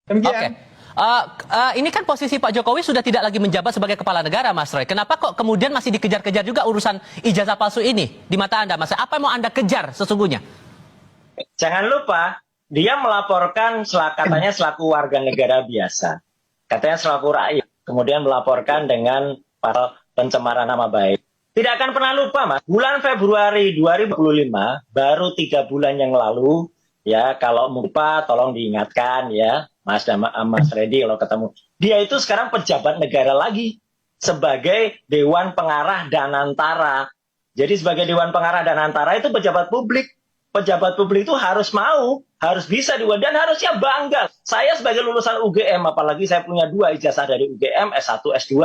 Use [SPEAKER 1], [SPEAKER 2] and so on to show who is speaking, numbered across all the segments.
[SPEAKER 1] Oke.
[SPEAKER 2] Demikian.
[SPEAKER 1] Ini kan posisi Pak Jokowi sudah tidak lagi menjabat sebagai kepala negara, Mas Roy. Kenapa kok kemudian masih dikejar-kejar juga urusan ijazah palsu ini di mata Anda, Mas? Apa yang mau Anda kejar sesungguhnya?
[SPEAKER 3] Jangan lupa, dia melaporkan katanya selaku warga negara biasa. Katanya selaku rakyat. Kemudian melaporkan dengan pasal pencemaran nama baik. Tidak akan pernah lupa, Mas. Bulan Februari 2025, baru 3 bulan yang lalu, ya kalau lupa tolong diingatkan ya, Mas Reddy kalau ketemu. Dia itu sekarang pejabat negara lagi sebagai Dewan Pengarah Danantara. Jadi sebagai Dewan Pengarah Danantara itu pejabat publik. Pejabat publik itu harus mau, harus bisa dan harusnya bangga. Saya sebagai lulusan UGM, apalagi saya punya 2 ijazah dari UGM, S1, S2,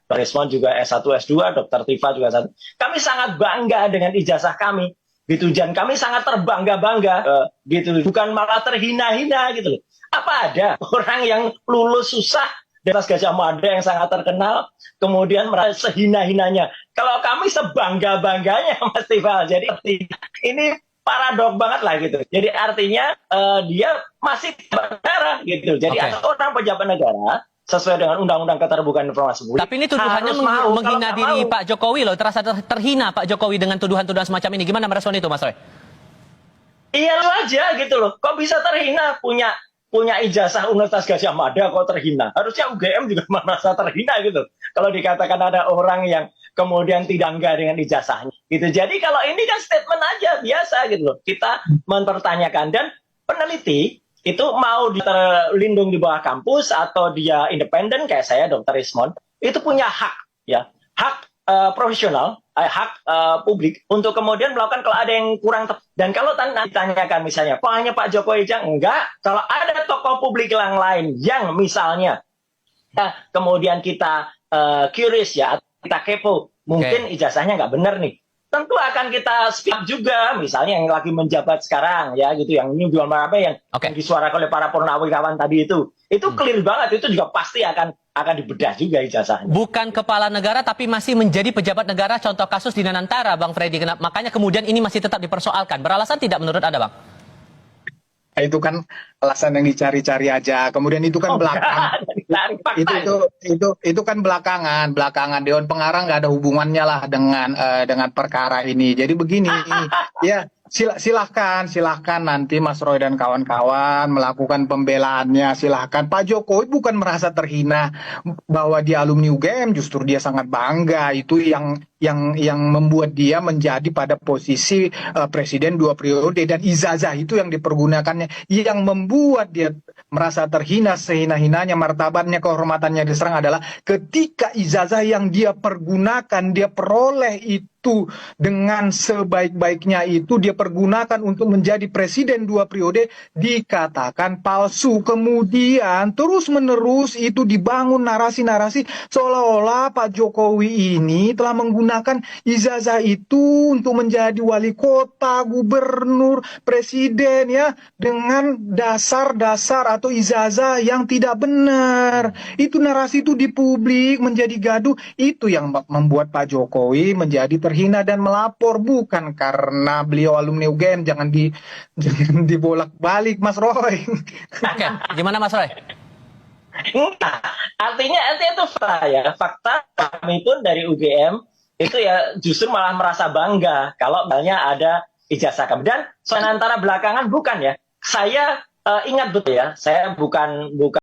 [SPEAKER 3] Rismon juga S1, S2, Dr. Tifa juga S1. Kami sangat bangga dengan ijazah kami, gitu. Dan kami sangat terbangga-bangga, gitu. Bukan malah terhina-hina, gitu loh. Apa ada orang yang lulus susah di atas Gajah Mada yang sangat terkenal, kemudian merasa sehina-hinanya. Kalau kami sebangga-bangganya, Mas Tifa. Jadi ini paradok banget lah gitu. Jadi artinya dia masih pejabat negara gitu. Jadi ada orang pejabat negara sesuai dengan Undang-Undang Keterbukaan Informasi Publik.
[SPEAKER 1] Tapi ini tuduhannya menghina diri Pak Jokowi loh. Terasa terhina Pak Jokowi dengan tuduhan-tuduhan semacam ini. Gimana merespon itu, Mas Roy?
[SPEAKER 3] Iya lu aja gitu loh. Kok bisa terhina punya ijazah Universitas Gajah Mada kok terhina? Harusnya UGM juga merasa terhina gitu. Kalau dikatakan ada orang yang kemudian tidak enggak dengan ijazahnya gitu. Jadi kalau ini kan statement aja biasa gitu loh. Kita mempertanyakan, dan peneliti itu mau terlindung di bawah kampus atau dia independen kayak saya Dr. Rismon, itu punya hak ya, hak profesional, hak publik untuk kemudian melakukan kalau ada yang kurang tepat. Dan kalau ditanyakan misalnya, kok hanya Pak Jokowi aja? Enggak, kalau ada tokoh publik yang lain yang misalnya kemudian kita curious ya, kita kepo, mungkin ijazahnya nggak benar nih. Tentu akan kita speak up juga, misalnya yang lagi menjabat sekarang ya gitu, yang ini jual apa yang disuarakan oleh para purnawirawan tadi itu clear banget, itu juga pasti akan dibedah juga ijazahnya.
[SPEAKER 1] Bukan kepala negara tapi masih menjadi pejabat negara, contoh kasus di Danantara, Bang Freddy. Makanya kemudian ini masih tetap dipersoalkan. Beralasan tidak menurut Anda, Bang?
[SPEAKER 2] Itu kan alasan yang dicari-cari aja. Kemudian itu kan belakangan. Itu kan belakangan Dewan Pengarah nggak ada hubungannya lah dengan perkara ini. Jadi begini, ya silahkan nanti Mas Roy dan kawan-kawan melakukan pembelaannya, silahkan. Pak Jokowi bukan merasa terhina bahwa dia alumni UGM, justru dia sangat bangga. Itu yang membuat dia menjadi pada posisi presiden 2 periode, dan ijazah itu yang dipergunakannya yang membuat dia merasa terhina, sehina-hinanya, martabatnya, kehormatannya diserang adalah ketika ijazah yang dia pergunakan, dia peroleh itu dengan sebaik-baiknya itu dia pergunakan untuk menjadi presiden 2 periode dikatakan palsu. Kemudian terus-menerus itu dibangun narasi-narasi seolah-olah Pak Jokowi ini telah menggunakan ijazah itu untuk menjadi wali kota, gubernur, presiden ya, dengan dasar-dasar atau ijazah yang tidak benar. Itu narasi itu di publik menjadi gaduh, itu yang membuat Pak Jokowi menjadi terhina dan melapor, bukan karena beliau alumni UGM. Jangan dibolak-balik, Mas Roy.
[SPEAKER 1] Oke, gimana Mas Roy?
[SPEAKER 3] Nah, artinya itu fakta kami pun dari UGM itu ya justru malah merasa bangga kalau misalnya ada ijazah kami. Dan antara belakangan bukan ya, saya ingat betul ya, saya bukan